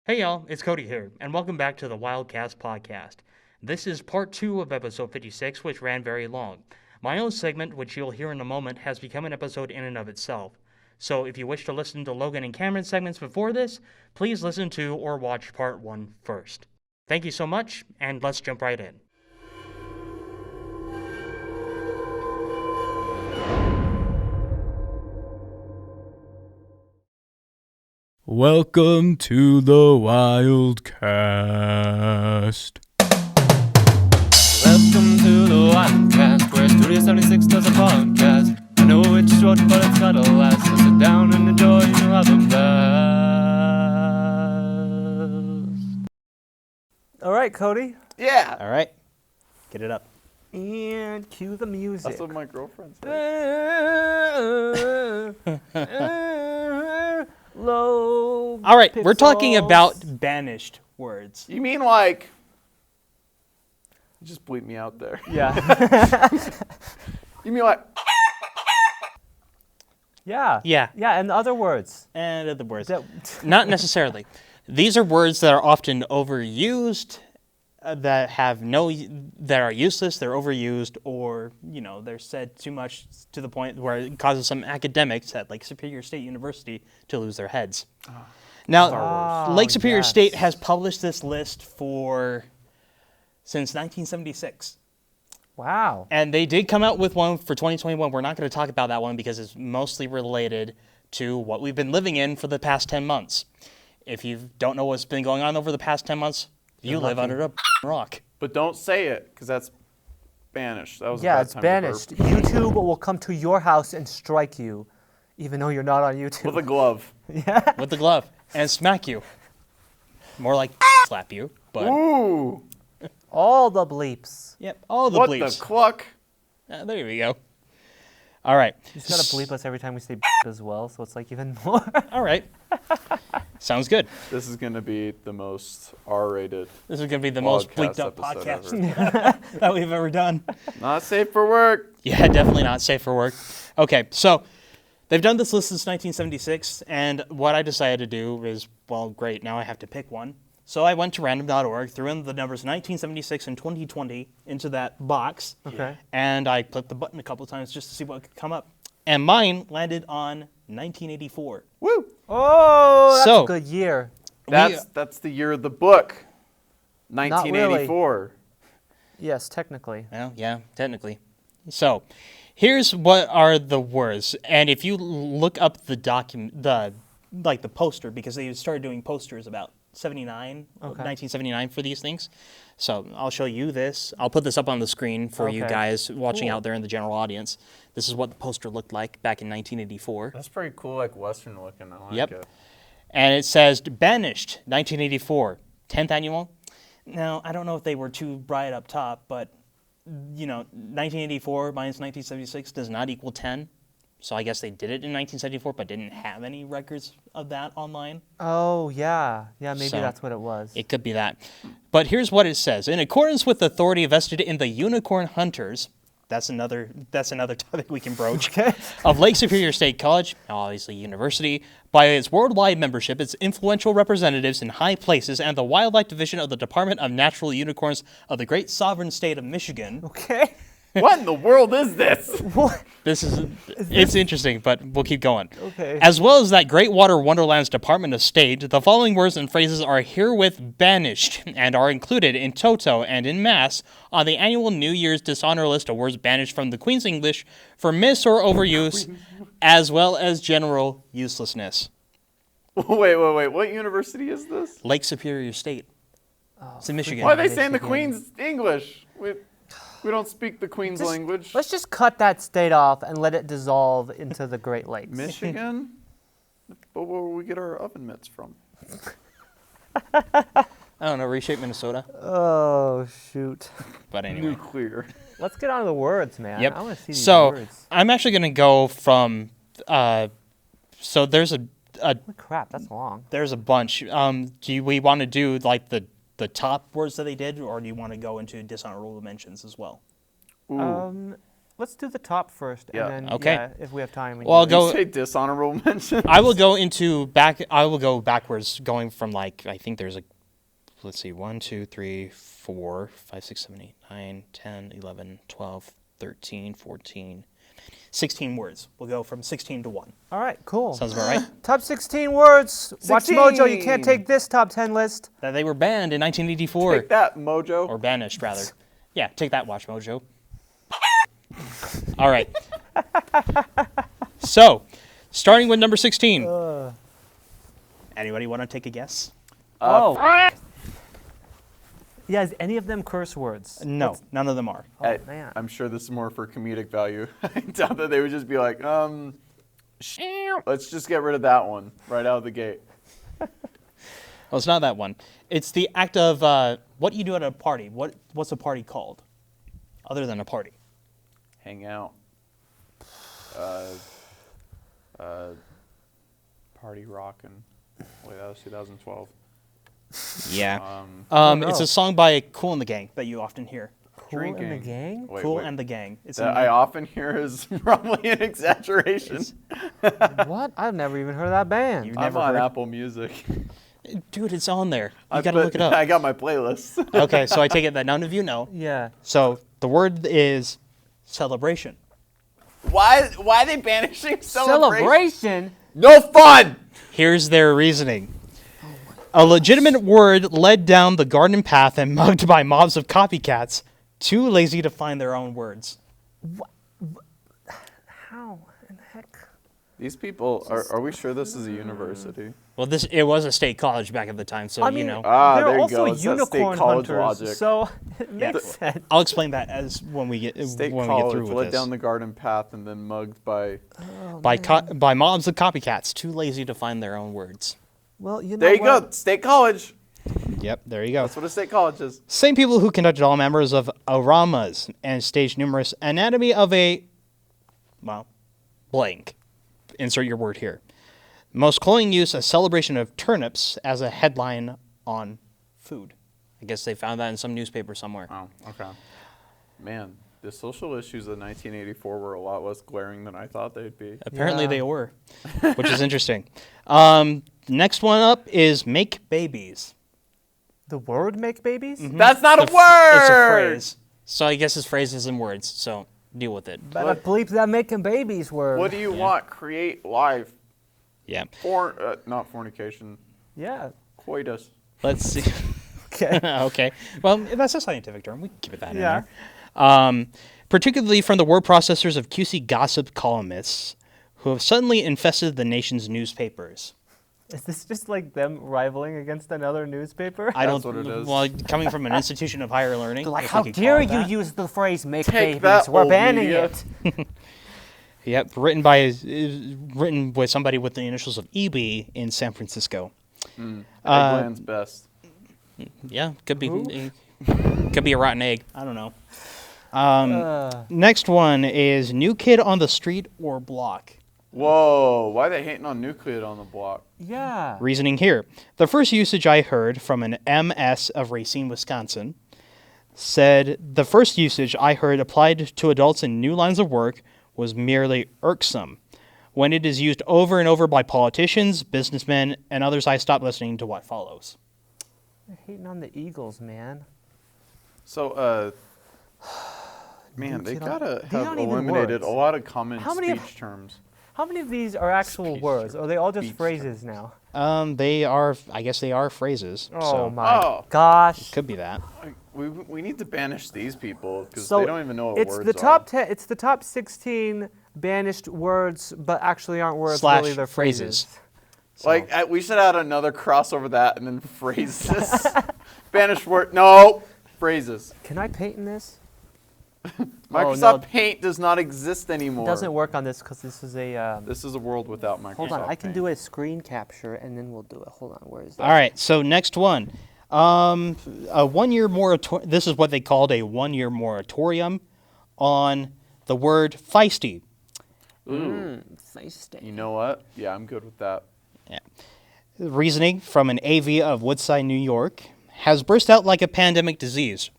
Hey y'all, it's Cody here, and welcome back to the Wildcast podcast. This is part 2 of episode 56, which ran very long. My own segment, which you'll hear in a moment, has become an episode in and of itself. So if you wish to listen to Logan and Cameron's segments before this, please listen to or watch part 1 first. Thank you so much, and let's jump right in. Welcome to the Wildcast. Welcome to the Wildcast, where Studio 76 does a podcast. I know it's short, but it's gotta last. So sit down and enjoy, you'll have a blast. All right, Cody. Yeah. All right, get it up. And cue the music. That's what my girlfriend said. Low All right, we're talking pixels. about banished words. You mean like... You just bleep me out there. Yeah. You mean like... Yeah. Yeah. Yeah, and the other words. And other words. That, Not necessarily. These are words that are often overused, that are useless, they're overused, or, they're said too much to the point where it causes some academics at Lake Superior State University to lose their heads. Now, Lake Superior yes. State has published this list since 1976. wow. And they did come out with one for 2021. We're not going to talk about that one because it's mostly related to what we've been living in for the past 10 months. If you don't know what's been going on over the past 10 months, you live under a rock. But don't say it, because that's banished. That was Yeah, a bad it's time to banished. burp. YouTube will come to your house and strike you, even though you're not on YouTube. With a glove. With the glove. And smack you. More like slap you, but... Ooh! All the bleeps. Yep, all the What bleeps. the cluck? There we go. All right. You just gotta bleep us every time we say as well, so it's like even more. All right. Sounds good. This is going to be the most R-rated. This is going to be the most Podcast bleeped up episode podcast that we've ever done. Not safe for work. Yeah, definitely not safe for work. Okay, so they've done this list since 1976, and what I decided to do is, well, great, now I have to pick one. So I went to random.org, threw in the numbers 1976 and 2020 into that box, Okay. and I clicked the button a couple of times just to see what could come up. And mine landed on 1984. Woo! Oh, that's So- a good year. That's the year of the book. 1984. Yes, technically. Well, yeah, technically. So, here's what are the words. And if you look up the document, the poster, because they started doing posters about 1979 for these things. So I'll show you this. I'll put this up on the screen for you Okay. guys watching Cool. out there in the general audience. This is what the poster looked like back in 1984. That's pretty cool, like Western looking. I like Yep. it. And it says, Banished, 1984, 10th annual. Now, I don't know if they were too bright up top, but, 1984 minus 1976 does not equal 10. So I guess they did it in 1974, but didn't have any records of that online. Oh, yeah. Yeah, maybe So, that's what it was. It could be that. But here's what it says. In accordance with the authority vested in the Unicorn Hunters, that's another topic we can broach, of Lake Superior State College, obviously university, by its worldwide membership, its influential representatives in high places, and the Wildlife Division of the Department of Natural Unicorns of the Great Sovereign State of Michigan. Okay. What in the world is this? What? It's interesting, but we'll keep going. Okay. As well as that Great Water Wonderland's Department of State, the following words and phrases are herewith banished and are included in toto and in mass on the annual New Year's dishonor list of words banished from the Queen's English for miss or overuse, as well as general uselessness. Wait. What university is this? Lake Superior State. It's in Michigan. Why are they saying the Michigan. Queen's English? We don't speak the Queen's Just- language. Let's just cut that state off and let it dissolve into the Great Lakes. Michigan? But where we get our oven mitts from? I don't know, reshape Minnesota. Oh, shoot. But anyway. Nuclear. Let's get on to the words, man. Yep. I want to see these So words. I'm actually going to go from. So there's a Holy crap, that's long. there's a bunch. Do we want to do like the top words that they did, or do you want to go into dishonorable mentions as well? Ooh. let's do the top first, Yeah. and then Okay. if we have time. We Well, I'll can go- You say dishonorable mention. I will go I will go backwards, going from like I think there's let's see, 1, 2, 3, 4, 5, 6, 7, 8, 9, 10, 11, 12, 13, 14, 16 words. We'll go from 16 to 1. All right, cool. Sounds about right. Top 16 words. Watch 16. Mojo. You can't take this top 10 list. That they were banned in 1984. Take that, Mojo. Or banished, rather. Yeah, take that, Watch Mojo. All right. So, starting with number 16. Anybody want to take a guess? Yeah, is any of them curse words? No, none of them are. Oh, man. I'm sure this is more for comedic value. I doubt that they would just be like, let's just get rid of that one right out of the gate. Well, it's not that one. It's the act of what you do at a party. What's a party called, other than a party? Hang out. Party rockin'. Wait, that was 2012. Yeah. don't It's know. a song by Kool and the Gang that you often hear. Cool in the gang? Wait, Kool wait. and the Gang. It's That I often hear is probably an exaggeration. What? I've never even heard of that band. You've I'm never on heard. Apple Music. Dude, it's on there. You I gotta put- look it up. I got my playlist. Okay, so I take it that none of you know. Yeah. So the word is celebration. Why are they banishing celebration? Celebration? No fun! Here's their reasoning. A legitimate word led down the garden path and mugged by mobs of copycats, too lazy to find their own words. How in the heck? These people, are we sure this is a university? Well, it was a state college back at the time, so I mean, you know. they're there you also go. It's that state unicorn college hunters, logic. so it makes sense. I'll explain that as when we get State when we get through college with led this. down the garden path and then mugged by... by mobs of copycats, too lazy to find their own words. Well, you know There you what? go, state college. Yep, there you go. That's what a state college is. Same people who conducted all members of Aramas and staged numerous anatomy of a, well, blank. Insert your word here. Most clothing use a celebration of turnips as a headline on food. I guess they found that in some newspaper somewhere. Oh, okay. Man, the social issues of 1984 were a lot less glaring than I thought they'd be. Apparently Yeah. they were, which is interesting. Next one up is make babies. The word make babies? That's not a The word! It's a phrase. So I guess it's phrases and words, so deal with it. Better bleep that making babies word. What do you want? Create life. Yeah. Not fornication. Yeah. Coitus. Let's see. Okay. Okay. Well, that's a scientific term. We can keep it that Yeah. in there. Particularly from the word processors of QC gossip columnists who have suddenly infested the nation's newspapers. Is this just like them rivaling against another newspaper? I That's don't. what it is. Well, coming from an institution of higher learning, Like, if we how could call dare it you that. use the phrase make Take babies? that, We're old banning media. it. Yep, written with somebody with the initials of EB in San Francisco. Eggland's best. Yeah, could be. Could be a rotten egg. I don't know. Next one is new kid on the street or block. Whoa, why are they hating on Nuclear on the block? Yeah. Reasoning here. The first usage I heard from an MS of Racine, Wisconsin, said the first usage I heard applied to adults in new lines of work was merely irksome. When it is used over and over by politicians, businessmen, and others, I stop listening to what follows. They're hating on the Eagles, man. So, man, they Nuclear on- gotta These have aren't even eliminated words. a lot of common How many of- speech terms. How many of these are actual Speech words? Or are they all just Speech phrases now? They are, I guess they are phrases. Oh so my Oh. gosh. could be that. We need to banish these people because So they don't even know what it's words the top are. 10. It's the top 16 banished words, but actually aren't words. Slash really, they're phrases. Like, we should add another crossover that and then phrases. Banished word. No, phrases. Can I paint in this? Microsoft no. Paint does not exist anymore. It doesn't work on this because this is a. This is a world without Microsoft Hold on, I can Paint. do a screen capture and then we'll do it. Hold on, where is that? All right, so next one. A 1 year moratorium. This is what they called a 1 year moratorium on the word feisty. Feisty. You know what? Yeah, I'm good with that. Reasoning from an AV of Woodside, New York, has burst out like a pandemic disease.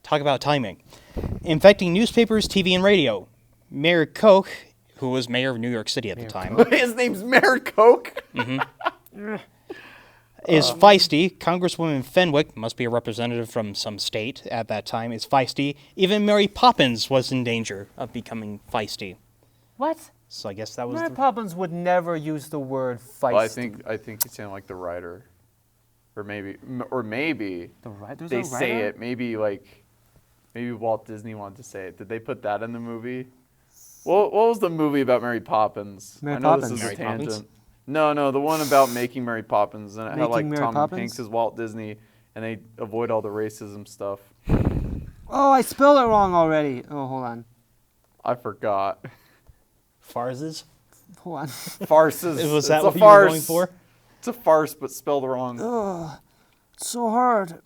Talk about timing. Infecting newspapers, TV, and radio. Mayor Koch, who was mayor of New York City at the time, His name's Mayor Coke. is feisty. Congresswoman Fenwick must be a representative from some state at that time. Is feisty. Even Mary Poppins was in danger of becoming feisty. What? So I guess that was Mary the... Poppins would never use the word feisty. Well, I think he's saying like the writer, or maybe The writer? they say it. Maybe Walt Disney wanted to say it. Did they put that in the movie? What was the movie about Mary Poppins? Mary I know Poppins. this is Mary a tangent. Poppins? No, the one about making Mary Poppins and how like Making Mary Tom Poppins? Hanks is Walt Disney and they avoid all the racism stuff. Oh, I spelled it wrong already. Oh, hold on. I forgot. Farzes? Hold on. Farces. Was that it's what a you were farce. going for? It's a farce, but spelled wrong. Ugh, it's so hard.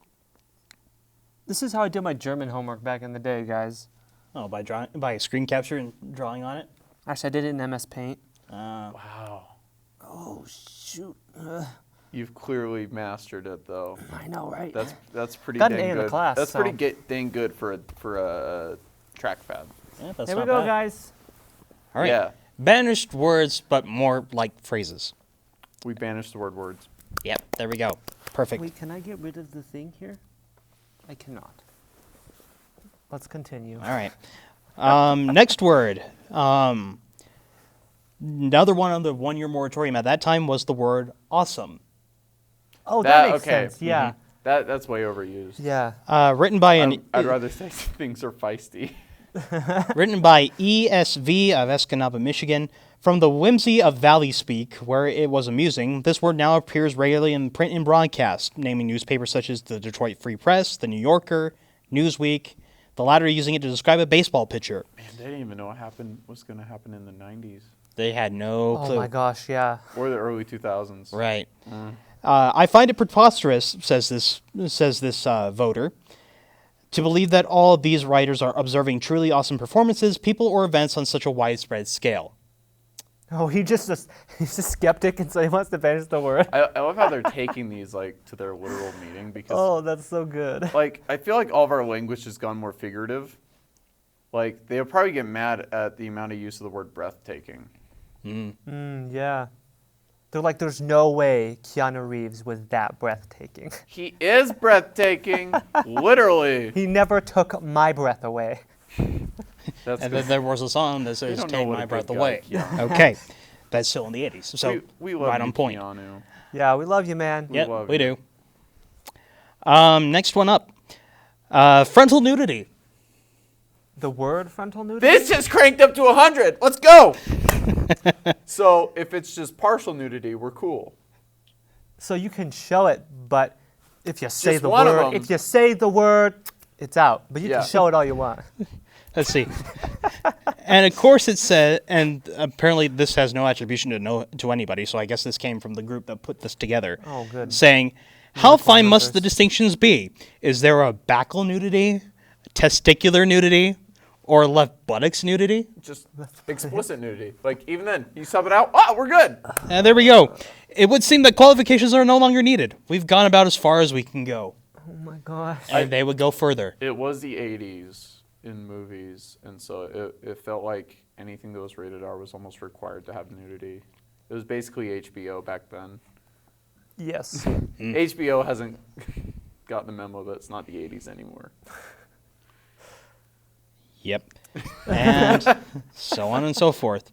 This is how I did my German homework back in the day, guys. Oh, by a screen capture and drawing on it? Actually, I did it in MS Paint. Wow. Oh, shoot. You've clearly mastered it, though. I know, right? That's pretty Got an dang A in good. the class, That's so. pretty dang good for a trackpad. Yeah, that's There we not go, bad. guys. All right. Yeah. Banished words, but more like phrases. We banished the word words. Yep, there we go. Perfect. Wait, can I get rid of the thing here? I cannot. Let's continue. All right. Next word. Another one on the one-year moratorium at that time was the word awesome. Oh, that makes okay. sense. Yeah. That's way overused. Yeah. Written by I'd rather say things are feisty. written by ESV of Escanaba, Michigan. From the whimsy of Valley Speak, where it was amusing, this word now appears regularly in print and broadcast, naming newspapers such as the Detroit Free Press, the New Yorker, Newsweek, the latter using it to describe a baseball pitcher. Man, they didn't even know what's going to happen in the 90s They had no Oh clue. my gosh, yeah. or the early 2000s. Right. I find it preposterous, says this voter, to believe that all of these writers are observing truly awesome performances, people, or events on such a widespread scale. Oh, he's a skeptic, and so he wants to banish the word. I love how they're taking these like to their literal meaning because Oh, that's so good. like I feel like all of our language has gone more figurative. Like they'll probably get mad at the amount of use of the word breathtaking. Yeah. They're like, there's no way Keanu Reeves was that breathtaking. He is breathtaking, literally. He never took my breath away. That's And good. then there was a song that We says, don't know "Take what my a breath good guy away." Keanu- Okay, that's still in the 80s, so we love right you, on point. Keanu. Yeah, we love you, man. Yep, love we you. do. Next one up, frontal nudity. The word frontal nudity? This is cranked up to 100. Let's go. So if it's just partial nudity, we're cool. So you can show it, but if you say Just the one of word, them. if you say the word, it's out. But you Yeah. can show it all you want. Let's see. And of course it said, and apparently this has no attribution to anybody, so I guess this came from the group that put this together. Oh, good. Saying, how fine must hunters. the distinctions be? Is there a backal nudity, testicular nudity, or left buttocks nudity? Just explicit nudity. Like even then, you sub it out. Oh, we're good. And there we go. It would seem that qualifications are no longer needed. We've gone about as far as we can go. Oh my gosh. And they would go further. It was the 80s in movies, and so it felt like anything that was rated R was almost required to have nudity. It was basically HBO back then. Yes. HBO hasn't gotten the memo that it's not the 80s anymore. Yep. And so on and so forth.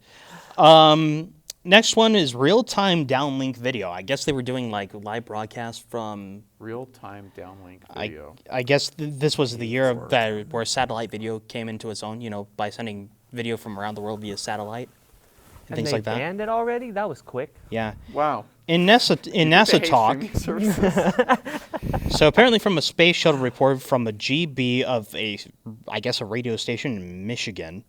Next one is real-time downlink video. I guess they were doing like live broadcast from. Real-time downlink video. I guess this was the year of that where satellite video came into its own. You know, by sending video from around the world via satellite and And things they like that. banned it already? That was quick. Yeah. Wow. In NASA They hate talk. streaming services. So apparently, from a space shuttle report from a GB of I guess a radio station in Michigan,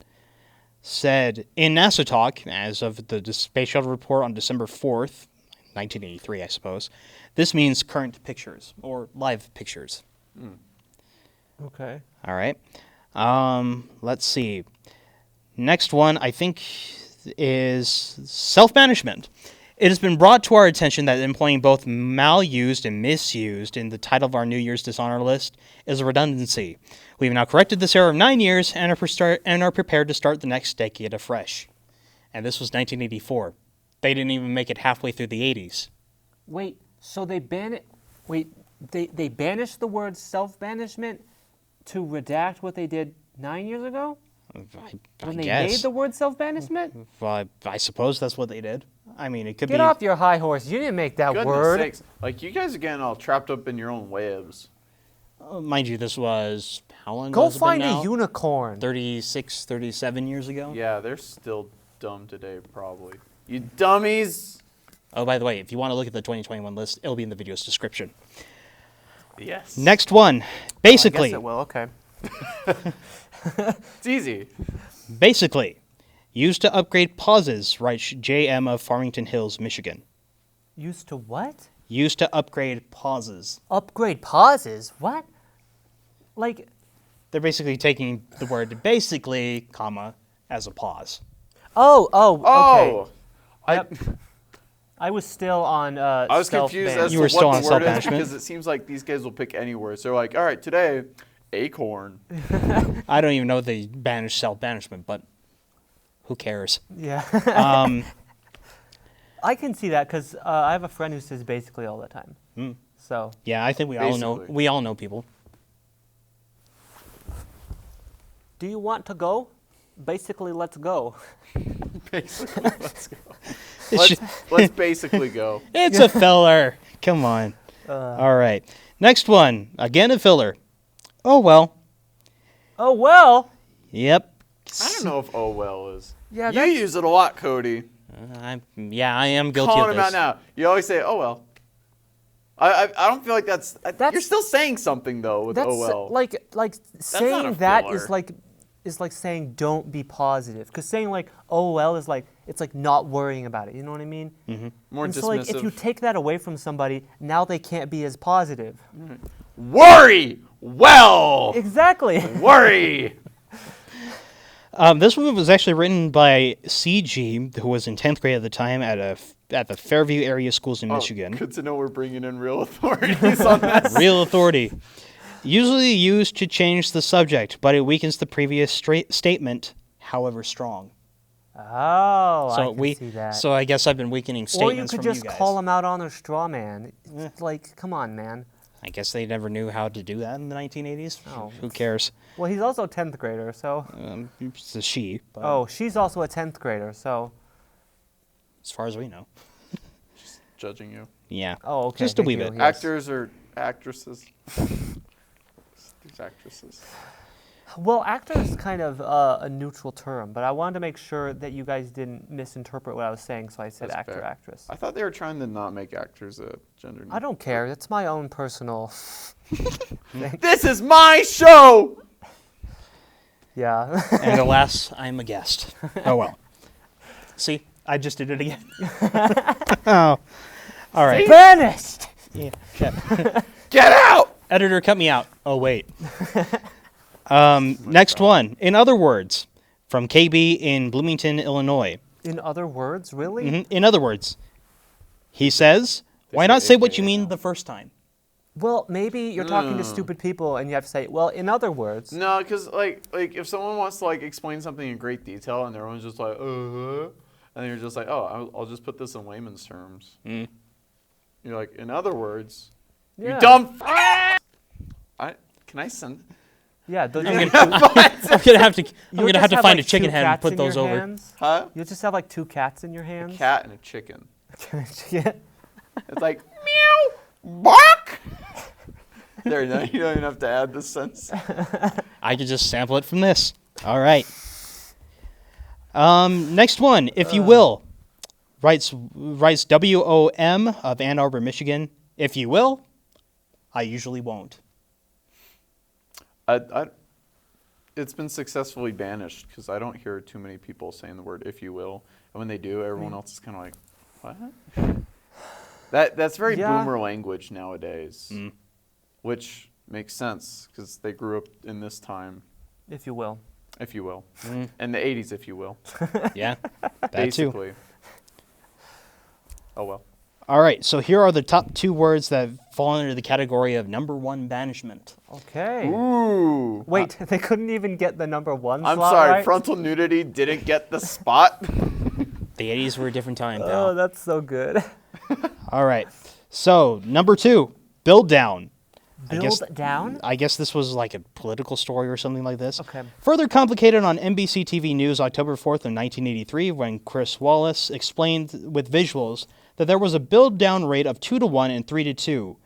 said in NASA talk, as of the space shuttle report on December 4th, 1983, I suppose, this means current pictures or live pictures. Okay. All right. Let's see. Next one, I think, is self-banishment. It has been brought to our attention that employing both malused and misused in the title of our New Year's dishonor list is a redundancy. We have now corrected this error of 9 years and are prepared to start the next decade afresh. And this was 1984. They didn't even make it halfway through the 80s. Wait, so they they banished the word self-banishment to redact what they did 9 years ago? I When they guess. made the word self-banishment? Well, I suppose that's what they did. I mean, it could Get be. off your high horse. You didn't make that Goodness word. sakes. Like, you guys are getting all trapped up in your own webs. Mind you, this was how long Go has it been find now? a unicorn. 36, 37 years ago. Yeah, they're still dumb today, probably. You dummies! Oh, by the way, if you want to look at the 2021 list, it'll be in the video's description. Yes. Next one. Basically, I guess it will, okay. It's easy. basically, used to upgrade pauses, writes JM of Farmington Hills, Michigan. Used to what? Used to upgrade pauses. Upgrade pauses? What? Like, They're basically taking the word basically, comma, as a pause. oh, okay. Oh! I I was still on I was confused as You to were still what on the word is self-banishment? because it seems like these guys will pick any word. So they're like, all right, today, acorn. I don't even know if they banish self-banishment, but who cares? Yeah. Um, I can see that because I have a friend who says basically all the time. So, yeah, I think we Basically. all know people. do you want to go? Basically, let's go. Basically, let's go. It's, ju- Let's basically go. it's a filler. Come on. All right. Next one. Again, a filler. Oh, well. Oh, well. Yep. I don't know if oh well is. Yeah, You that's- use it a lot, Cody. I am guilty Calling of him this. out now. You always say, oh well. I don't feel like that's That's- you're still saying something though with That's oh well. like not saying a that filler. is like saying don't be positive. Because saying like oh well is like it's like not worrying about it. You know what I mean? More And dismissive. so like if you take that away from somebody, now they can't be as positive. Worry well. Exactly. Worry. This one was actually written by CG, who was in 10th grade at the time at the Fairview area schools in Michigan. Good to know we're bringing in real authorities on this. Real authority. Usually used to change the subject, but it weakens the previous statement, however strong. Oh, So I can see that. So I guess I've been weakening or statements you could from just you guys. call them out on their straw man. Like, come on, man. I guess they never knew how to do that in the 1980s. Oh. Who cares? Well, he's also a 10th grader, so. It's a she. But Oh, she's also a 10th grader, so. as far as we know. Judging you. Yeah. Oh, okay. Just a thank wee you, bit. yes. Actors or actresses? There's actresses. Well, actor is kind of a neutral term, but I wanted to make sure that you guys didn't misinterpret what I was saying, so I said That's actor, fair. actress. I thought they were trying to not make actors a gender. I don't care. It's my own personal. This is my show. Yeah. And alas, I'm a guest. Oh well. See, I just did it again. Oh. All right. Banished! Yeah. Okay. Get out. Editor, cut me out. Oh wait. Next one. In other words, from KB in Bloomington, Illinois. In other words, really? In other words, he says, "Why say not say what you AKA mean now. the first time?" Well, maybe you're talking to stupid people and you have to say, well, in other words. No, because like if someone wants to like explain something in great detail and everyone's just like and then you're just like, oh, I'll just put this in layman's terms. You're like, in other words, Yeah. you dumb. Can I send? Yeah. Those I'm gonna have to find a chicken head and put those over. Huh? You'll just have like two cats in your hands. Cat and a chicken. Yeah. It's like meow, bark. There, no, you don't even have to add the sense. I could just sample it from this. All right. Next one, if you will, writes WOM of Ann Arbor, Michigan. If you will, I usually won't. It's been successfully banished because I don't hear too many people saying the word "if you will," and when they do, everyone else is kind of like, "What?" That's very Yeah. boomer language nowadays, which makes sense because they grew up in this time, If you will. if you will, in the '80s, if you will, Yeah, that too. basically. Oh well. All right, so here are the top 2 words that fall under the category of number 1 banishment. Okay. Ooh. Wait, they couldn't even get the number 1 I'm slot sorry. right? Frontal nudity didn't get the spot. The 80s were a different time, Oh, pal. that's so good. All right, so number 2, build down. Build down? I guess this was like a political story or something like this. Okay. Further complicated on NBC TV News October 4th of 1983 when Chris Wallace explained with visuals that there was a build down rate of 2-to-1 and 3-to-2.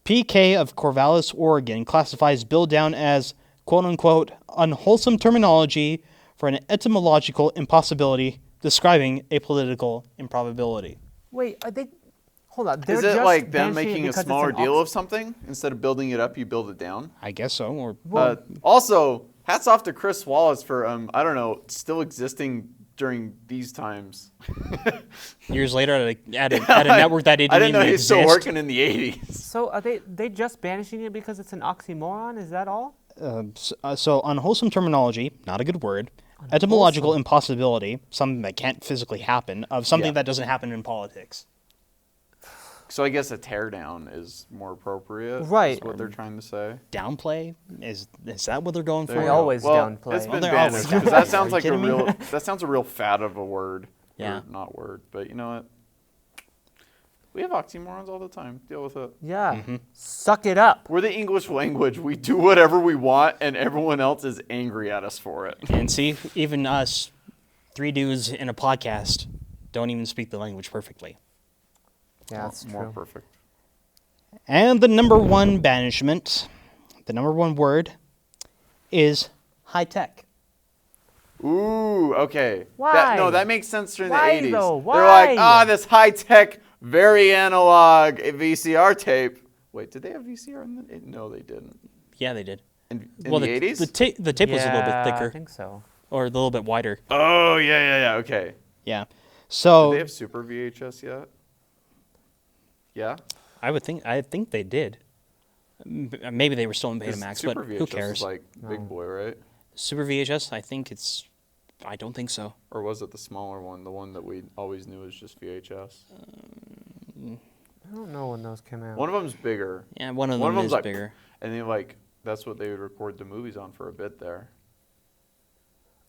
PK of Corvallis, Oregon classifies build down as quote-unquote unwholesome terminology for an etymological impossibility describing a political improbability. Wait, are they... Hold on. They're Is it just like them banishing it making a because it's smaller an deal ox- of something? Instead of building it up, you build it down? I guess so. Or Also, hats off to Chris Wallace for, I don't know, still existing during these times. years later at a network that didn't I didn't know even he was still exist. working in the 80s. So are they just banishing it because it's an oxymoron? Is that all? So unwholesome terminology, not a good word. Etymological impossibility, something that can't physically happen, of something Yeah. that doesn't happen in politics. So I guess a teardown is more appropriate. Right. Is what they're trying to say. Downplay? Is that what they're going There for? you We go. always well, downplay. It's been they're always banished because that downplay. sounds Are like you a kidding me? real. That sounds a real fad of a word. Yeah. Or not word, but you know what? We have oxymorons all the time. Deal with it. Yeah. Suck it up. We're the English language. We do whatever we want, and everyone else is angry at us for it. And see, even us, 3 dudes in a podcast, don't even speak the language perfectly. Yeah, that's More true. perfect. And the number 1 banishment, the number 1 word, is high tech. Ooh, okay. Why? That makes sense during Why, the 80s. though? They're like, Why? this high-tech, very analog VCR tape. Wait, did they have VCR in the... No, they didn't. Yeah, they did. In the the 80s? The tape was a little bit Yeah, thicker, I think so. or a little bit wider. Oh, yeah, okay. Yeah. Do So they have Super VHS yet? Yeah? I think they did. Maybe they were still in 'Cause Betamax, Super but VHS who cares? is like Big Boy, right? Super VHS, I don't think so. Or was it the smaller one, the one that we always knew was just VHS? I don't know when those came out. One of them's bigger. Yeah, one of One them of is them's like, bigger. and then that's what they would record the movies on for a bit there.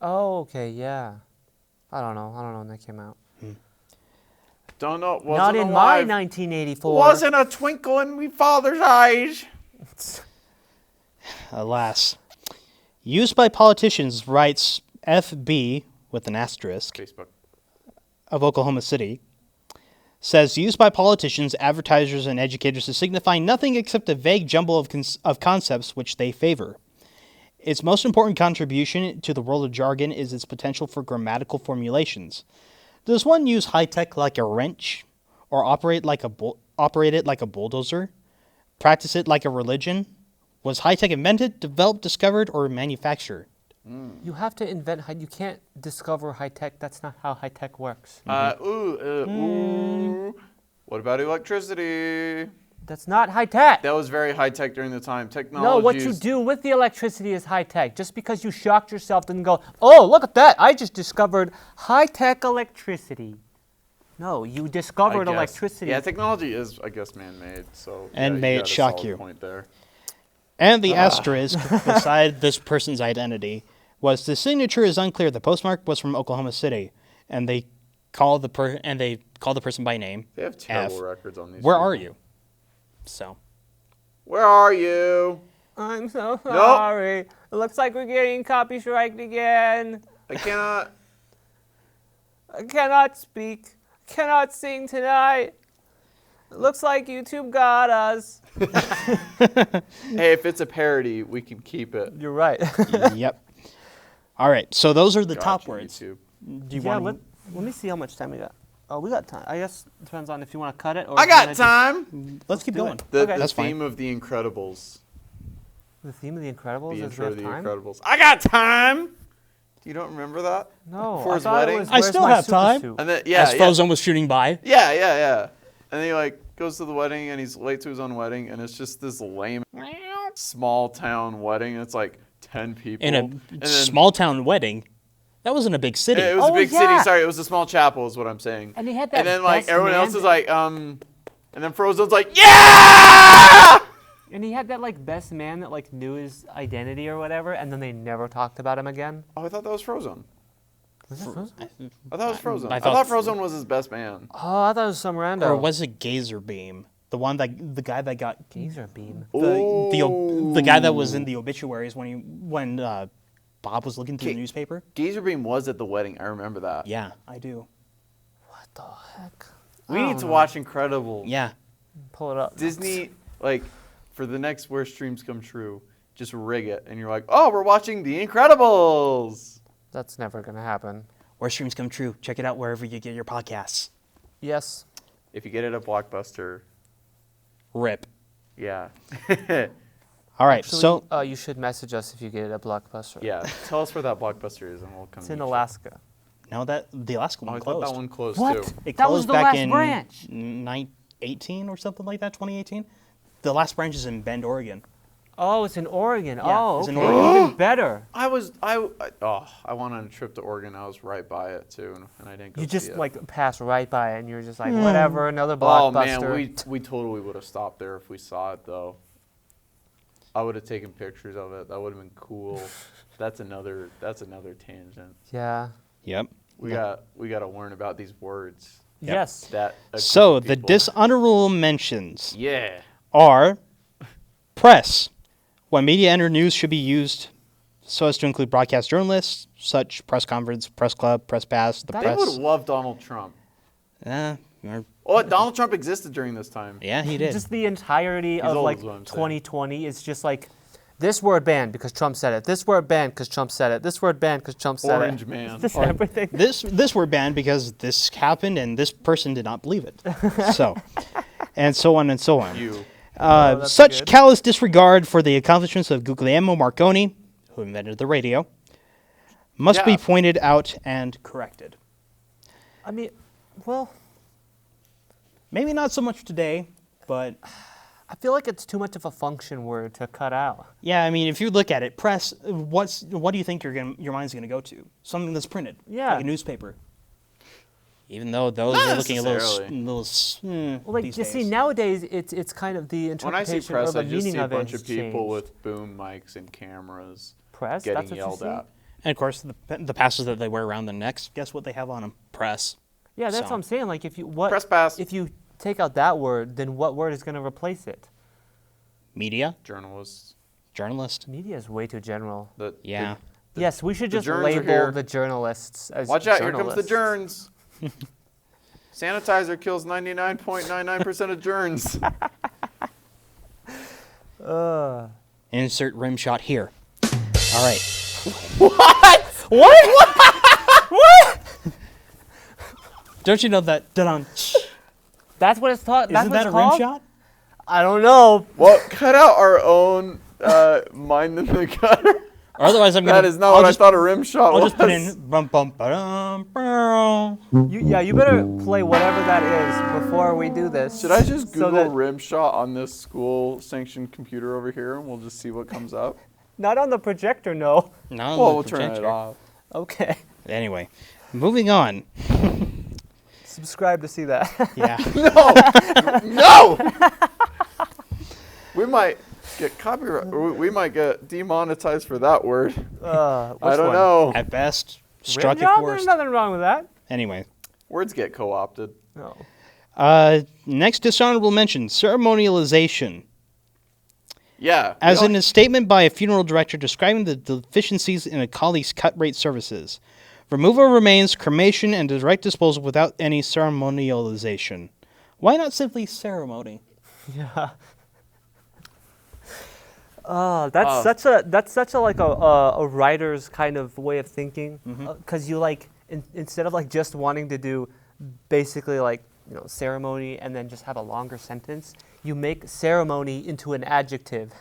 Oh, okay, yeah. I don't know when that came out. Don't know. Wasn't Not in my alive. 1984. Wasn't a twinkle in me father's eyes. Alas. Used by politicians, writes FB, with an asterisk, Facebook. of Oklahoma City, says used by politicians, advertisers, and educators to signify nothing except a vague jumble of concepts which they favor. Its most important contribution to the world of jargon is its potential for grammatical formulations. Does one use high-tech like a wrench, or operate it like a bulldozer? Practice it like a religion? Was high-tech invented, developed, discovered, or manufactured? You have to invent. You can't discover high tech. That's not how high tech works. Ooh. What about electricity? That's not high tech. That was very high tech during the time. Technology. No, what you do with the electricity is high tech. Just because you shocked yourself and go, oh, look at that. I just discovered high tech electricity. No, you discovered electricity. Yeah, technology is, I guess, man-made. So And yeah, may you it got a shock solid you. Point there. And the asterisk beside this person's identity was the signature is unclear. The postmark was from Oklahoma City, and they call the person by name. They have terrible F. records on these. Where people. are you? So Where are you? I'm so sorry. It looks like we're getting copyrighted again. I cannot. I cannot speak. Cannot sing tonight. It looks like YouTube got us. Hey, if it's a parody, we can keep it. You're right. yep. All right. So those are the top Gotcha, words. YouTube. Do you yeah, want? let me see how much time we got. Oh, we got time. I guess it depends on if you want to cut it or. I if you wanna got just- time. Let's keep do going. it. The, Okay. the That's fine. theme of The Incredibles. The theme of The Incredibles The is we intro have to The time? Incredibles. I got time. You don't remember that? No, For I his thought wedding? it was I Where's still My have Super time. Suit? And then As Frozen was shooting by. Yeah. And then he goes to the wedding and he's late to his own wedding and it's just this lame small town wedding. It's like 10 people. In and a then, small town wedding. That wasn't a big city. It was a Oh, big yeah. city. Sorry, it was a small chapel, is what I'm saying. And he had that And then like best everyone else man is like, and then Frozen's like, yeah. And he had that like best man that like knew his identity or whatever, and then they never talked about him again. Oh, I thought that was Frozen. Was that Frozen? I thought it was Frozen. I I thought thought Frozen was his best man. Oh, I thought it was some random. Or was it Gazer Beam? The guy that got Gazer beam? the guy that was in the obituaries when Bob was looking through the newspaper. Gazer Beam was at the wedding. I remember that. Yeah, I do. What the heck? We need to watch Incredible. Yeah. Pull it up. Disney, like, for the next Where Streams Come True, just rig it, and you're like, oh, we're watching The Incredibles. That's never gonna happen. Where streams come true. Check it out wherever you get your podcasts. Yes. If you get it at Blockbuster, Rip. yeah. All right, Actually, so you should message us if you get it at Blockbuster. Yeah, tell us where that Blockbuster is, and we'll come. It's in meet you. Alaska. now that the Alaska Oh, one I thought closed. that one closed What? too. It That was closed the back last in branch. 2018 or something like that. 2018. The last branch is in Bend, Oregon. Oh, it's in Oregon. Yeah, Oh, it's in okay. Oregon. Even better. I went on a trip to Oregon. I was right by it too, and I didn't go. You see just it. like pass right by it, and you're just like, whatever, another Oh Blockbuster. man, we totally would have stopped there if we saw it though. I would have taken pictures of it. That would have been cool. That's another tangent. Yeah. Yep. We got to learn about these words. Yes. That a So group the of people- dishonorable mentions Yeah. are press. When media enter news should be used so as to include broadcast journalists, such press conference, press club, press pass, the That They would press. have loved Donald Trump. Or- Oh, Donald Trump existed during this time. yeah, he did. Just the entirety of old like is what I'm saying. 2020 is just like this word banned because Trump said it. This word banned because Trump said it. This word banned because Trump said Orange it. man. Just everything. This were banned because this happened and this person did not believe it. So, and so on and so on. You. that's Such good. callous disregard for the accomplishments of Guglielmo Marconi, who invented the radio, must be Yeah. pointed out and corrected. I mean, well, Maybe not so much today, but I feel like it's too much of a function word to cut out. yeah, I mean, if you look at it, press. What do you think your mind's gonna go to? Something that's printed, Yeah. like a newspaper. Even though those are looking a necessarily. little Well, like these you see, days. nowadays it's kind of the When I see interpretation or press, the I just meaning see a of it bunch has of people changed. with boom mics and cameras Press. getting That's what yelled you see. at. And of course, the passes that they wear around their necks. Guess what they have on them? Press. Yeah, that's So. what I'm saying. Like if you Press pass. if you take out that word, then what word is going to replace it? Media, Journalists. journalist. Media is way too general. The, Yeah. Yes, we should the just germs are label here. the journalists as Watch out! Here comes the journalists. germs. Sanitizer kills 99.99% of germs. Insert rim shot here. All right. Don't you know that? Dun-dun. That's what it's taught. That's Isn't what that a it's rim called? shot? I don't know. Well, cut out our own mind in the gutter. Or otherwise, I'm gonna. That is not I'll what just, I thought a rim shot I'll was. just put in. Bum, bum, ba-dum, bow. You better play whatever that is before we do this. Should I just so Google that- rim shot on this school-sanctioned computer over here, and we'll just see what comes up? Not on the projector, no. No, Well, the we'll turn it projector. off. Okay. Anyway, moving on. Subscribe to see that. Yeah. No! We might get copyright. Or we might get demonetized for that word. I don't know. At best, struck Rim job? at There's worst. nothing wrong with that. Anyway. Words get co-opted. No. Next dishonorable mention: ceremonialization. Yeah. As we in don't- a statement by a funeral director describing the deficiencies in a colleague's cut rate services. Removal of remains, cremation, and direct disposal without any ceremonialization. Why not simply ceremony? Yeah. That's such a like a writer's kind of way of thinking, because you like instead of like just wanting to do basically like ceremony and then just have a longer sentence, you make ceremony into an adjective.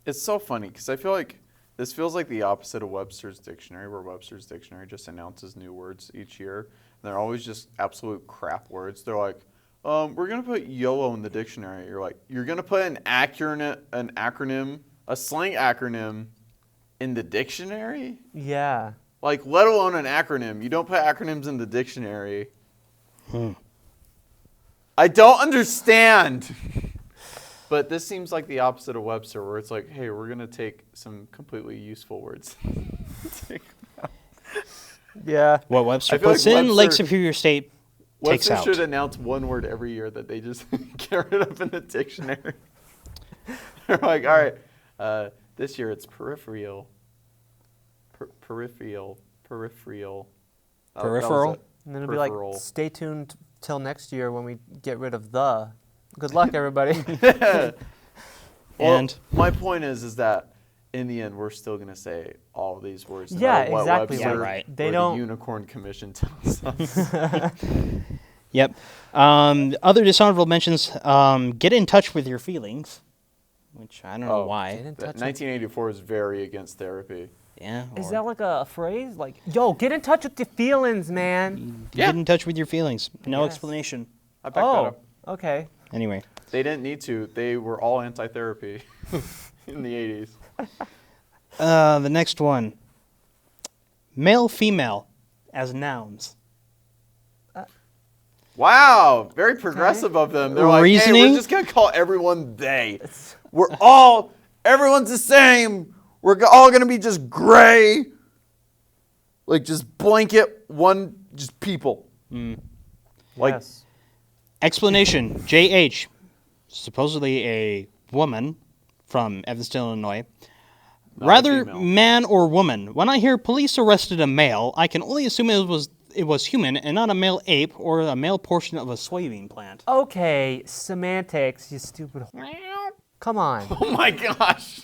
It's so funny because I feel like this feels like the opposite of Webster's Dictionary, where Webster's Dictionary just announces new words each year. And they're always just absolute crap words. They're like, we're going to put YOLO in the dictionary. You're like, you're going to put an acronym, a slang acronym in the dictionary? Yeah. Like, let alone an acronym. You don't put acronyms in the dictionary. I don't understand. But this seems like the opposite of Webster, where it's like, hey, we're going to take some completely useful words. Yeah. What Webster I feel puts like in, Lake Webster- Superior State takes Webster out. should announce one word every year that they just get rid of in the dictionary. They're like, all right, this year it's peripheral. Peripheral. Peripheral? And then it'll be like, Peripheral. stay tuned till next year when we get rid of the. Good luck, everybody. And my point is that in the end, we're still going to say all these words. No Yeah, matter what exactly. Webster Yeah, right. They or don't- the Unicorn Commission tells us. Yep. Other dishonorable mentions, get in touch with your feelings, which I don't know Oh. why. Get in touch with- 1984 is very against therapy. Yeah. Is or that like a phrase? Like, yo, get in touch with your feelings, man. Get in touch with your feelings. No Yes. explanation. I back that Oh, up. okay. Anyway. They didn't need to. They were all anti-therapy in the 80s. The next one. Male, female as nouns. Wow, very progressive of them. They're like, hey, Reasoning? we're just going to call everyone they. Everyone's the same. We're all going to be just gray. Like, just blanket one, just people. Like, Yes. Explanation. J.H. Supposedly a woman from Evanston, Illinois. Not a Rather female. man or woman. When I hear police arrested a male, I can only assume it was human and not a male ape or a male portion of a soybean plant. Okay, semantics, you stupid. Come on. oh my gosh.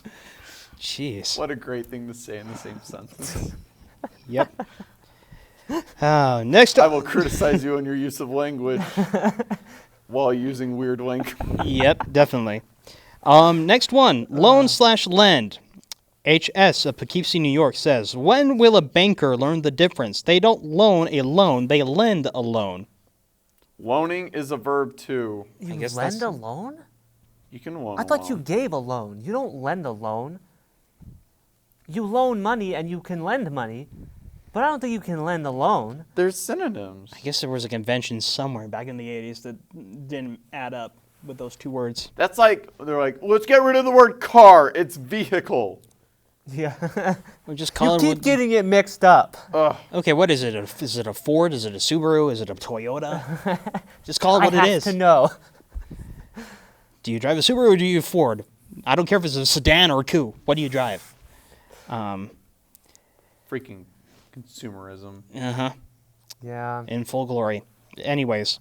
Jeez. What a great thing to say in the same sentence. Yep. Next I up. will criticize you on your use of language while using weird language. Yep, definitely. Next one. Loan/lend. HS of Poughkeepsie, New York says, when will a banker learn the difference? They don't loan a loan, they lend a loan. Loaning is a verb too. You guess lend that's- a loan? You can loan. I a thought you loan. gave a loan. You don't lend a loan. You loan money and you can lend money, but I don't think you can lend a loan. There's synonyms. I guess there was a convention somewhere back in the 80s that didn't add up with those two words. That's like, they're like, let's get rid of the word car. It's vehicle. Yeah. Or just You call keep it. getting it mixed up. Ugh. Okay, what is it? Is it a Ford? Is it a Subaru? Is it a Toyota? Just call it I what have it is. to know. Do you drive a Subaru or do you Ford? I don't care if it's a sedan or a coupe. What do you drive? Freaking consumerism. Uh-huh. Yeah. In full glory. Anyways.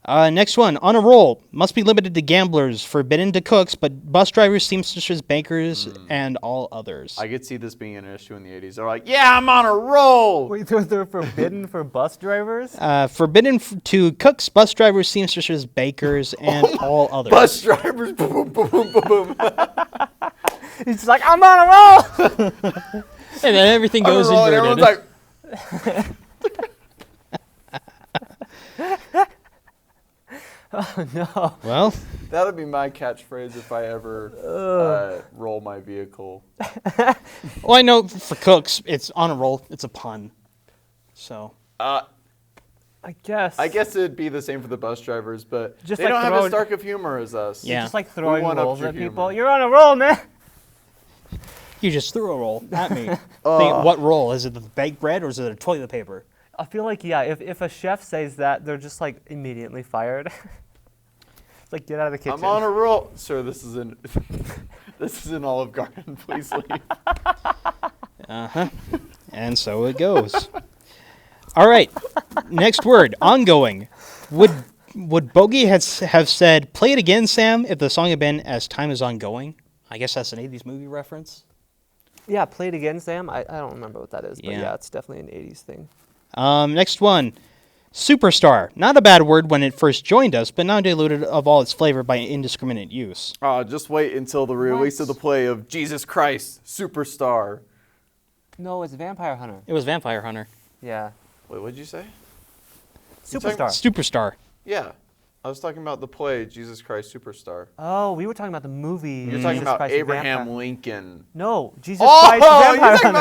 Next one. On a roll. Must be limited to gamblers. Forbidden to cooks, but bus drivers, seamstresses, bankers, and all others. I could see this being an issue in the 80s. They're like, yeah, I'm on a roll. Wait, they're forbidden for bus drivers? Forbidden to cooks, bus drivers, seamstresses, bakers, and all others. Bus drivers. Boom, boom, boom, boom, boom. He's like, I'm on a roll! And then everything On a goes roll, and inverted. everyone's like, No. Well, that would be my catchphrase if I ever roll my vehicle. well, I know for cooks, it's on a roll. It's a pun. So, I guess. I guess it'd be the same for the bus drivers, but Just they like don't have as throwing- dark of humor as us. Yeah. Just like throwing one-upped rolls your at people. humor. You're on a roll, man. you just threw a roll at me. What roll? Is it the baked bread or is it a toilet paper? I feel like, yeah, if a chef says that, they're just like immediately fired. It's like, get out of the kitchen. I'm on a roll. Sir, this is in this is in Olive Garden. Please leave. And so it goes. All right. Next word. Ongoing. Would Bogey have said, play it again, Sam, if the song had been As Time Is Ongoing? I guess that's an 80s movie reference. Yeah, play it again, Sam. I don't remember what that is, but Yeah. yeah, it's definitely an 80s thing. Next one. Superstar. Not a bad word when it first joined us, but now diluted of all its flavor by indiscriminate use. Just wait until the release of the play of Jesus Christ Superstar. No, it's Vampire Hunter. It was Vampire Hunter. Yeah. Wait, what'd you say? Superstar. Superstar. Yeah. I was talking about the play Jesus Christ Superstar. Oh, we were talking about the movie. You're talking Jesus about Christ Abraham Vampire. Lincoln. No, Jesus Oh, Christ you're Vampire talking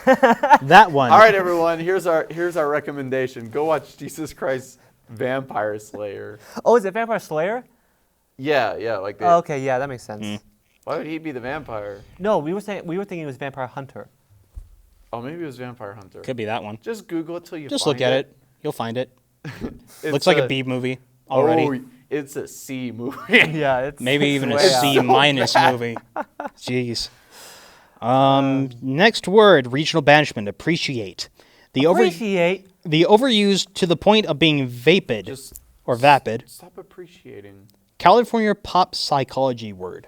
Hunter. about this. That one. All right, everyone. Here's our recommendation. Go watch Jesus Christ Vampire Slayer. Oh, is it Vampire Slayer? Yeah, like Oh, okay, yeah, that makes sense. Why would he be the vampire? No, we were thinking it was Vampire Hunter. Oh, maybe it was Vampire Hunter. Could be that one. Just Google it till you Just find look at it. You'll find it. It's Looks like a B movie already. Oh, it's a C movie. Yeah, it's Maybe even a way out. C minus movie. Jeez. Next word, regional banishment, appreciate. The Appreciate. the overused to the point of being vapid Just or vapid. stop appreciating. California pop psychology word.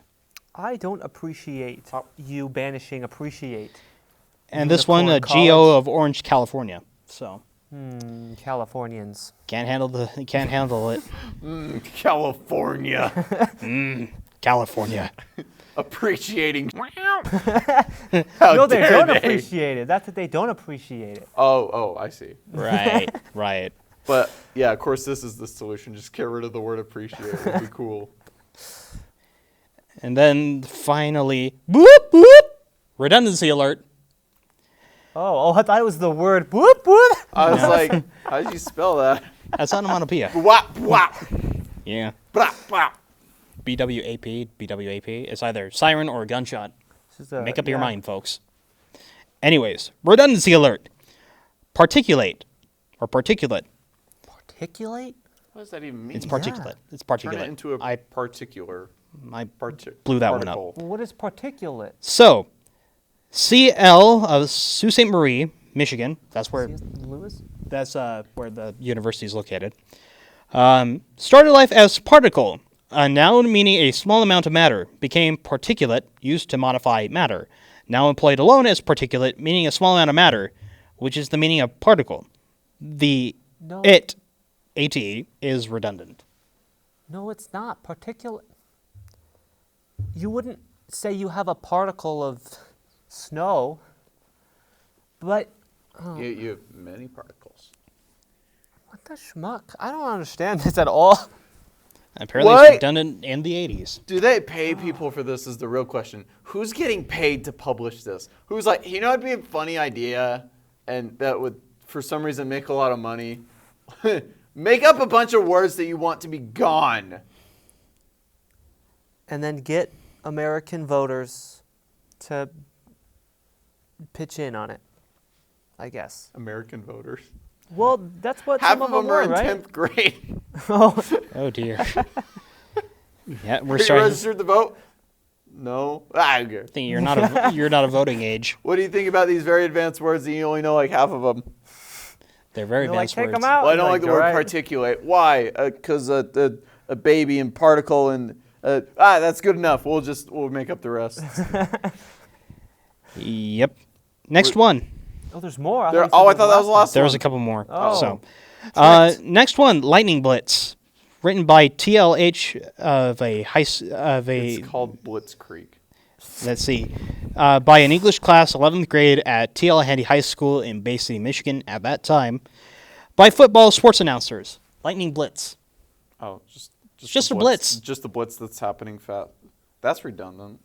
I don't appreciate you banishing appreciate. And this one, a Unicorn GO College. of Orange, California. So Californians. can't handle it. California. California. Appreciating. How No, they dare don't they? appreciate it. That's that they don't appreciate it. Oh, I see. Right. But yeah, of course, this is the solution. Just get rid of the word appreciate. It'd be cool. And then finally, boop boop. Redundancy alert. Oh, I thought it was the word whoop whoop. I was like, how did you spell that? That's onomatopoeia. Wap, wap, Yeah. blah, blah. BWAP. It's either siren or gunshot. This is a- Make up your yeah. mind, folks. Anyways, redundancy alert. Particulate or particulate. Particulate? What does that even mean? It's particulate. It's particulate. Turn it into a I particular. blew that one up. particle. Well, what is particulate? So, CL of Sault Ste. Marie, Michigan. That's where Lewis? where the university is located. Started life as particle, a noun meaning a small amount of matter. Became particulate, used to modify matter. Now employed alone as particulate, meaning a small amount of matter, which is the meaning of particle. The No. AT, is redundant. No, it's not. Particulate. You wouldn't say you have a particle of snow, but You have many particles. what the schmuck? I don't understand this at all. Apparently What? it's redundant in the 80s. Do they pay people for this is the real question. Who's getting paid to publish this? Who's like, you know, it'd be a funny idea and that would, for some reason, make a lot of money. Make up a bunch of words that you want to be gone. And then get American voters to pitch in on it, I guess. American voters. Well, that's what Half some of of them are in right? 10th grade. Oh dear. Yeah, we're Are you starting. registered to vote? No. Okay. Think you're not a voting age. What do you think about these very advanced words that you only know like half of them? They're very You're like, advanced take words. them out. Well, I don't You're like the word "Alright." particulate. Why? Because a baby and particle and that's good enough. We'll make up the rest. Yep. Next one. Oh, there's more. I you said thought there that was the last There one. was a couple more. Oh. So, next one, Lightning Blitz, written by TLH of a It's called Blitzkrieg. let's see, by an English class, 11th grade at TL Handy High School in Bay City, Michigan at that time, by football sports announcers. Lightning Blitz. Oh, Just the a blitz. Just the blitz that's happening fast. That's redundant.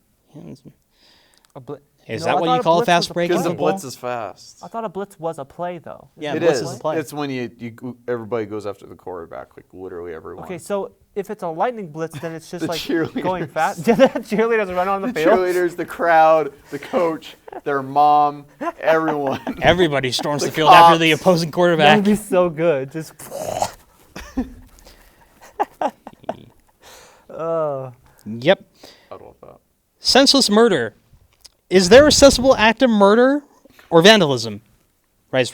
Is No, that I what thought you a call a blitz fast was a break? Because play. the blitz is fast. I thought a blitz was a play, though. Yeah, It blitz is. is a play. It's when everybody goes after the quarterback, like literally everyone. Okay, so if it's a lightning blitz, then it's just The like cheerleaders. going fast. The cheerleaders run on the the field. cheerleaders, the crowd, the coach, their mom, everyone. Everybody storms the, The field after the cops. opposing That quarterback. would be so good. Just. Yep. I don't know that. Senseless murder. Is there a sensible act of murder or vandalism? Right.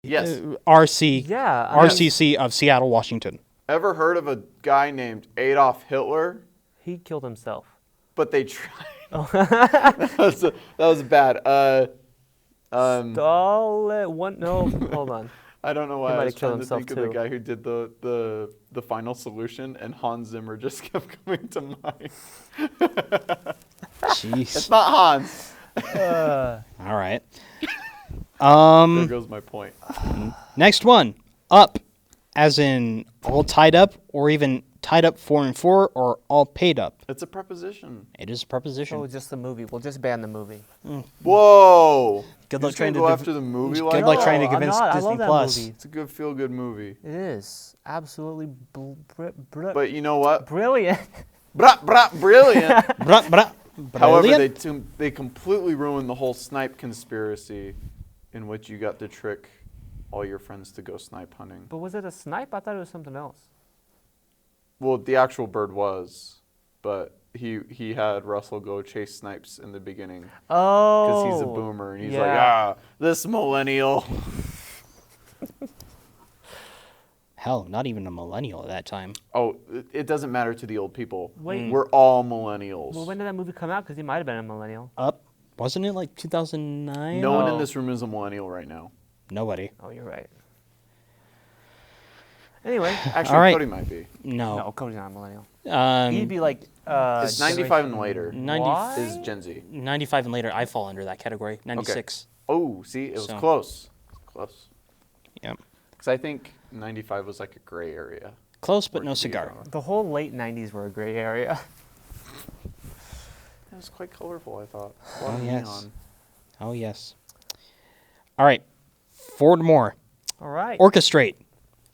Yes. RC. Yeah. I mean, RCC of Seattle, Washington. Ever heard of a guy named Adolf Hitler? he killed himself. But they tried. that was bad. No, hold on. I don't know why He I might was have killed trying to himself, think of the too. guy who did the final solution, and Hans Zimmer just kept coming to mind. Jeez. It's not Hans. All right. There goes my point. Next one. Up, as in all tied up or even tied up 4 and 4, or all paid up. It's a preposition. It is a preposition. Oh, just the movie. We'll just ban the movie. Whoa! Good You're luck just trying gonna to go div- after the movie Good like luck that? trying to I'm convince not. I Disney love that Plus. movie. It's a good feel-good movie. It is absolutely But you know what? brilliant. Brilliant. However, Brilliant. they completely ruined the whole snipe conspiracy in which you got to trick all your friends to go snipe hunting. But was it a snipe? I thought it was something else. Well, the actual bird was, but he had Russell go chase snipes in the beginning Oh. because he's a boomer and he's like, yeah. this millennial. Hell, not even a millennial at that time. Oh, it doesn't matter to the old people. Wait. We're all millennials. Well, when did that movie come out? Because he might have been a millennial. Wasn't it like 2009? No one in Oh. this room is a millennial right now. Nobody. Oh, you're right. Anyway, actually, All right. Cody might be. No. No, Cody's not a millennial. He'd Um, be like. It's 95 and later 90 What? is Gen Z. 95 and later, I fall under that category. 96. Oh, see, it was So- close. Close. Yep. Because I think 95 was like a gray area. Close, but Where no it could be a cigar. genre. The whole late 90s were a gray area. It was quite colorful, I thought. A lot Oh, of yes. neon. Oh, yes. All right. 4 more. All right. Orchestrate.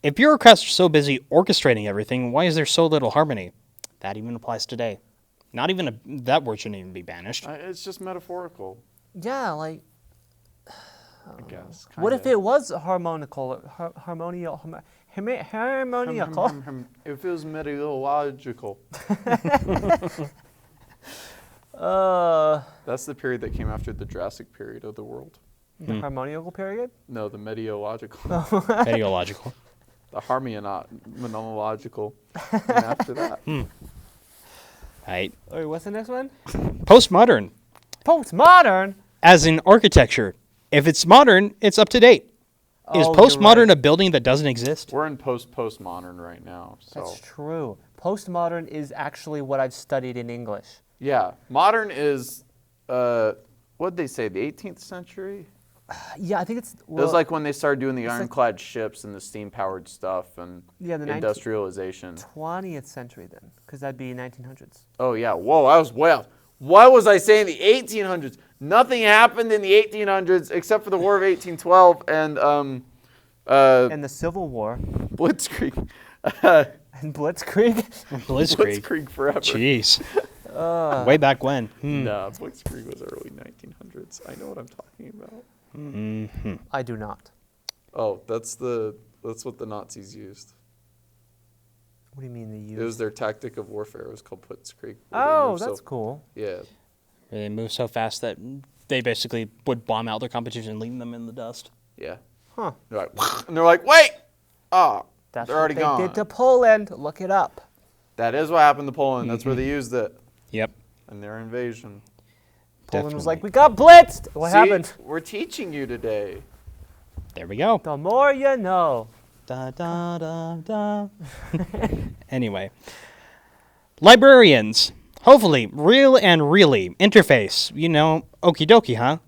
If bureaucrats are so busy orchestrating everything, why is there so little harmony? That even applies today. Not even that word shouldn't even be banished. It's just metaphorical, Yeah, like. I guess. What if kinda. it was harmonical? Harmonical? It feels meteorological. That's the period that came after the Jurassic period of the world. The harmonical period? No, the meteorological. Ideological. The harmonological. And after that. Right. Wait, what's the next one? Postmodern. Postmodern? As in architecture. If it's modern, it's up to date. Is Oh, you're postmodern right. a building that doesn't exist? We're in postmodern right now. So That's true. Postmodern is actually what I've studied in English. yeah, modern is what'd they say? The 18th century? Yeah, I think it's. It was like when they started doing the like- ironclad ships and the steam-powered stuff and Yeah, the 19 industrialization. 20th century then, because that'd be 1900s. Oh yeah, whoa, I was way off. What was I saying? The 1800s. Nothing happened in the 1800s except for the War of 1812 and And the Civil War Blitzkrieg. and Blitzkrieg. Blitzkrieg. Blitzkrieg forever. Jeez. Way back when. Nah, Blitzkrieg was early 1900s. I know what I'm talking about. I do not. Oh, that's what the Nazis used. What do you mean they It was use? their tactic of warfare. It was called Blitzkrieg. Oh, that's cool. Yeah. They moved so fast that they basically would bomb out their competition, leaving them in the dust. Yeah. Huh. They're like, and they're like, wait! Oh, That's they're what already they gone. did to Poland. Look it up. That is what happened to Poland. That's where they used it Yep. in their invasion. Poland was Definitely. like, we got blitzed. What See, happened? We're teaching you today. There we go. The more you know. Da, da, da, da. Anyway. Librarians. Hopefully, real and really. Interface. You know, okie dokie, huh?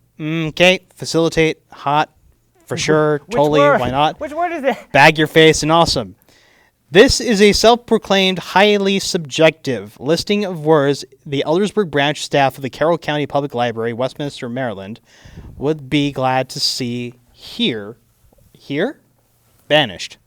Okay. Facilitate. Hot. For sure. Which Totally. word? Why not? Which word is it? Bag your face and awesome. This is a self-proclaimed highly subjective listing of words the Eldersburg branch staff of the Carroll County Public Library, Westminster, Maryland, would be glad to see here, banished.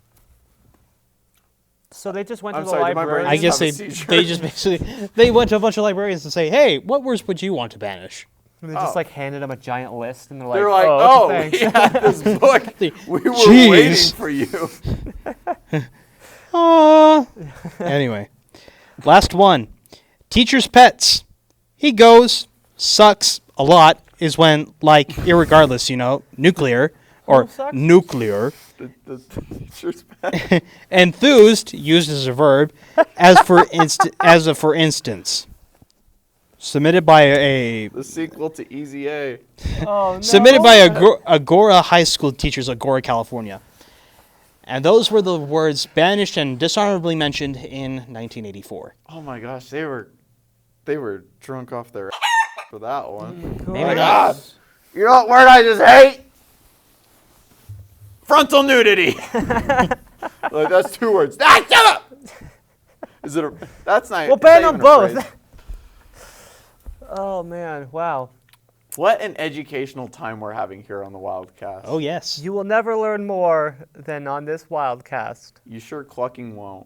So they just went I'm to the sorry, did my brain library. I guess have a they seizure. just basically they went to a bunch of librarians to say, hey, what words would you want to banish? And they just like handed them a giant list, and they're like, They're like, oh, oh, thanks. yeah, this book. We were Jeez. waiting for you. Anyway, last one. Teacher's pets. He goes, sucks a lot is when, like, irregardless, you know, nuclear or sucks? nuclear. The teacher's pet. Enthused, used as a verb, as a for instance. Submitted by The sequel to Easy A. Oh, no. submitted by Agora High School teachers, Agora, California. And those were the words banished and dishonorably mentioned in 1984. Oh my gosh, they were drunk off their for that one. Maybe not. You know what word I just hate? Frontal nudity. Like, that's 2 words. Ah, shut up! Is it? That's not. We'll is ban that them even a phrase? both. Oh man, wow. What an educational time we're having here on the Wildcast. Oh, yes. You will never learn more than on this Wildcast. You sure clucking won't.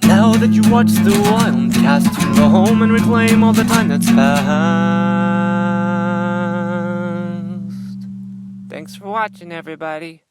Now that you watched the Wildcast, you can go home and reclaim all the time that's passed. Thanks for watching, everybody.